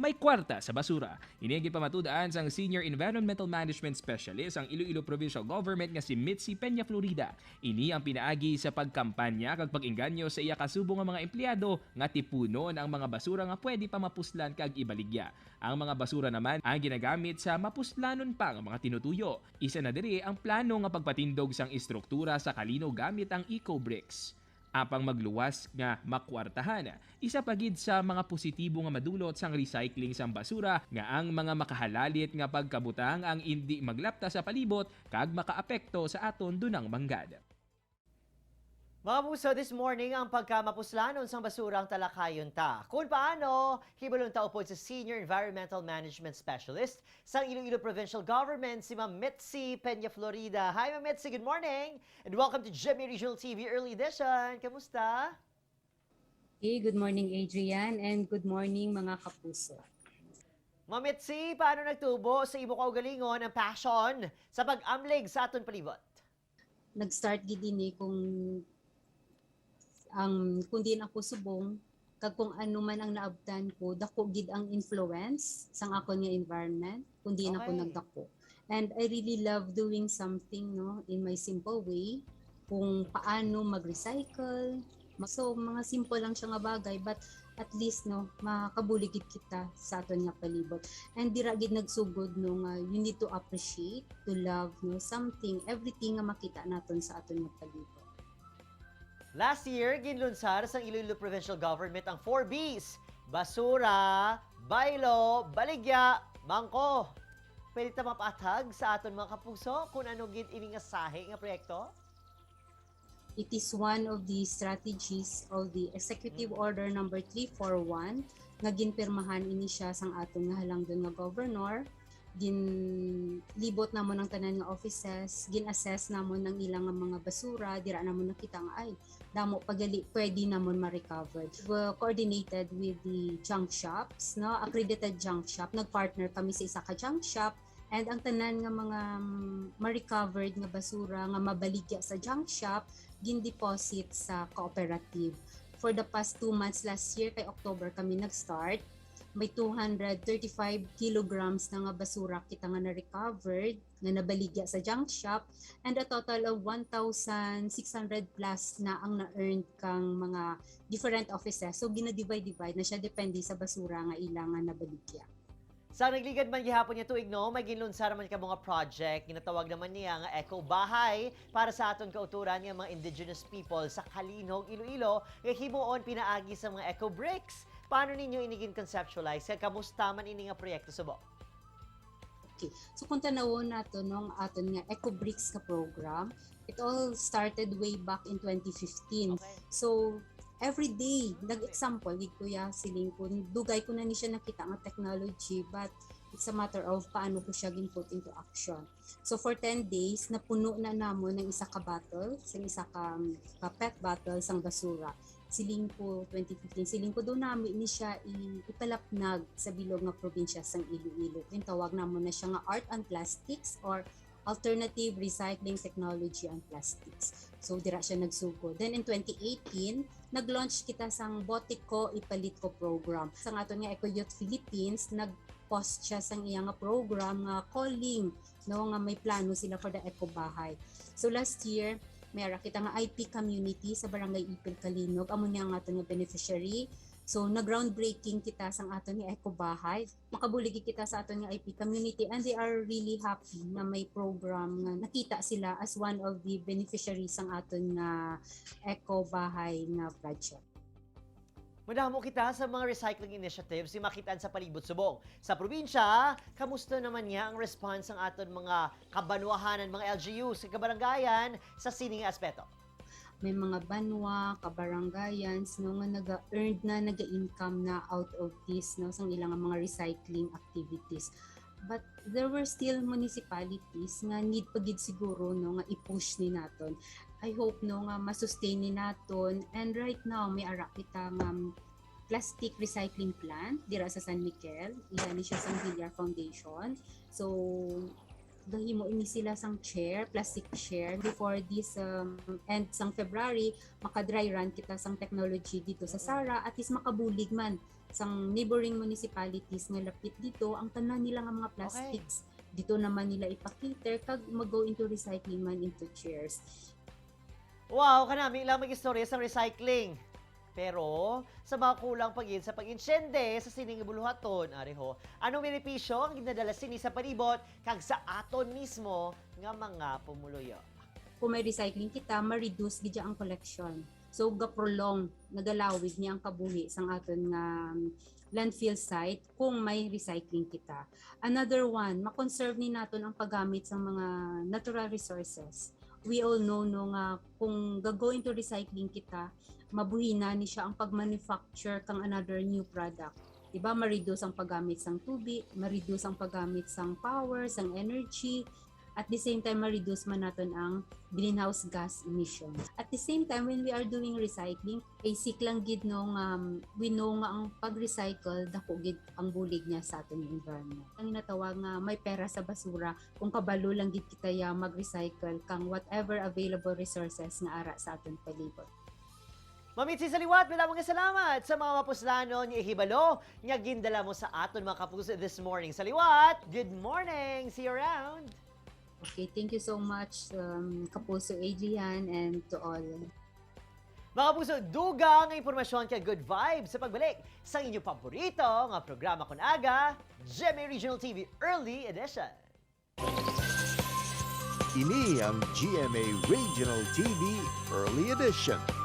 may kwarta sa basura. Ini ang gipamatudaan sang Senior Environmental Management Specialist ang Iloilo Provincial Government nga si Mitzi Peña Florida. Ini ang pinaagi sa pagkampanya kag pag-inganyo sa iya kasubong nga mga empleyado nga tipunon ang mga basura nga pwede pa mapuslan kag ibaligya. Ang mga basura naman ang ginagamit sa mapuslanon pa nga mga tinutuyo. Isa na diri ang plano nga pagpatindog sang istruktura sa kalino gamit ang eco-bricks. Apang magluwas nga makwartahan, isa pagid sa mga positibo nga madulot sang recycling sang basura nga ang mga makahalalit nga pagkabutang ang hindi maglapta sa palibot kag makaapekto sa aton dunang manggad. Mga puso, this morning ang pagkamapuslanon sang basura ang talakayon ta. Kung paano, hibalong tao po sa Senior Environmental Management Specialist sa Iloilo Provincial Government, si Ma'am Mitzi Peña Florida. Hi Ma'am Mitzi, good morning! And welcome to GMA Regional TV Early Edition. Kamusta? Hey, good morning Adrian and good morning mga kapuso. Ma'am Mitzi, paano nagtubo sa imo kaugalingon ang passion sa pag-amlig sa aton palibot? Nag-start gid ni kung di ako subong kag kung ano man ang naabtan ko dako gid ang influence sang ako nga environment kung di ako Okay. nagdako. And I really love doing something in my simple way kung paano mag-recycle. So mga simple lang siya nga bagay but at least makabuligid kita sa aton nga palibot. And dira gid nagsugod nga you need to appreciate, to love something, everything nga makita naton sa aton nga palibot. Last year, ginlunsar sa Iloilo Provincial Government ang 4Bs. Basura, baylo, baligya, mangko. Pwede ta mapatag sa aton mga kapuso kung ano gid ini nga sahi nga proyekto? It is one of the strategies of the Executive Order number 341 nga ginpirmahan ini siya sang atong nga halangdon nga governor. Ginlibot namon ang tanan nga offices, gin-assess namon ang ilang nga mga basura, dira namon nakita nga ay damo pagali pwede namon ma-recover. We coordinated with the junk shops, accredited junk shop, nagpartner kami sa isa ka junk shop. And ang tanan nga mga ma-recovered nga basura nga mabaligya sa junk shop, gin-deposit sa cooperative. For the past 2 months last year, kay October kami nag-start, may 235 kilograms na nga basura kita nga na-recovered, nga nabaligya sa junk shop, and a total of 1,600 plus na ang na-earned kang mga different offices. So, gina-divide na siya depende sa basura nga ilang nga nabaligya. Sa nagligad man gihapon niya tuig may ginlunsar man ka mga project, ginatawag naman niya nga Eco Bahay para sa aton kauturan nga mga indigenous people sa Kalinog, Iloilo, nga himuon pinaagi sa mga Eco Bricks. Paano ninyo inigin conceptualize? Kamusta man ini nga proyekto subo? Okay. So kung tanawon nato nung aton nga Eco Bricks ka program, it all started way back in 2015. Okay. So every day, nag-example, di kuya siling ko, dugay ko na ni siya nakita nga technology, but it's a matter of paano ko siya put into action. So for 10 days, napuno na namon ng isa ka bottle, isa ka pet bottle sang basura. Siling ko 2015, siling ko daw namin ni siya ipalapnag sa bilog nga probinsya sang Iloilo. Yung tawag namon na siya nga Art and Plastics or Alternative Recycling Technology and Plastics. So dira siya nagsugod. Then in 2018, nag-launch kita sang Botik Ko Ipalit Ko program. Sa aton nga Eco Youth Philippines, nag-post siya sang iya nga program nga calling nga may plano sila for the Eco Bahay. So last year, mayara kita nga IP community sa Barangay Ipil Kalinog, amo niya nga aton nga beneficiary. So nag-groundbreaking kita sang aton nga Eco Bahay. Makabuligi kita sa aton nga IP community and they are really happy na may program nga nakita sila as one of the beneficiaries sang aton nga Eco Bahay nga project. Madamo kita sa mga recycling initiatives si makitaan sa palibot subong. Sa probinsya, kamusta naman niya ang response ng aton mga kabanwahanan, mga LGUs, sa kabarangayan sa sining aspeto? May mga banwa, kabarangayans nga naga-earned na, naga-income na out of this sang ilang mga recycling activities. But there were still municipalities nga need pagid siguro nga i-push ni naton. I hope nga masustain ni naton, and right now may ara kita nga plastic recycling plant dira sa San Miguel. Iyan ni siya sang Villar Foundation. So dahimo ini sila sang chair, plastic chair. Before this end sang February, maka-dry run kita sang technology dito sa Sara, at least makabulig man sang neighboring municipalities nga lapit dito, ang tanan nila nga mga plastics dito naman nila ipakiter kag mag-go into recycling man into chairs. Wow, kanami lang mag-istorya sa recycling. Pero, sa mga kulang pagin sa pag-insyende sa sining buluhaton, areho, anong benepisyo ang ginadala sini sa palibot kag sa aton mismo nga mga pumuluyo? Kung may recycling kita, ma-reduce gid ang collection. So, ga-prolong, nagalawig niya ang kabuhi sang aton nga landfill site kung may recycling kita. Another one, makonserve ni naton ang paggamit sa mga natural resources. We all know no nga kung go into recycling kita, mabuhi na ni siya ang pag-manufacture kang another new product. Diba, ma-reduce ang paggamit sang tubig, ma-reduce ang paggamit sang power, sang energy, at the same time, ma-reduce man natin ang greenhouse gas emission. At the same time, when we are doing recycling, basic lang gid no we know nga ang pag-recycle, dako gid ang bulig niya sa ating environment. Ang inatawag nga may pera sa basura, kung kabalo lang gid kita ya mag-recycle kang whatever available resources nga ara sa ating palibot. Mamitsi Saliwat, maraming salamat sa mga mapuslano ni Ihibalo nga gindala mo sa aton mga kapuso this morning. Saliwat, good morning! See you around! Okay, thank you so much, Kapuso Adrian, and to all. Mga puso, dugang ang impormasyon kay Good Vibes sa pagbalik sa inyong paborito nga programa kun aga, GMA Regional TV Early Edition. Ini ang GMA Regional TV Early Edition.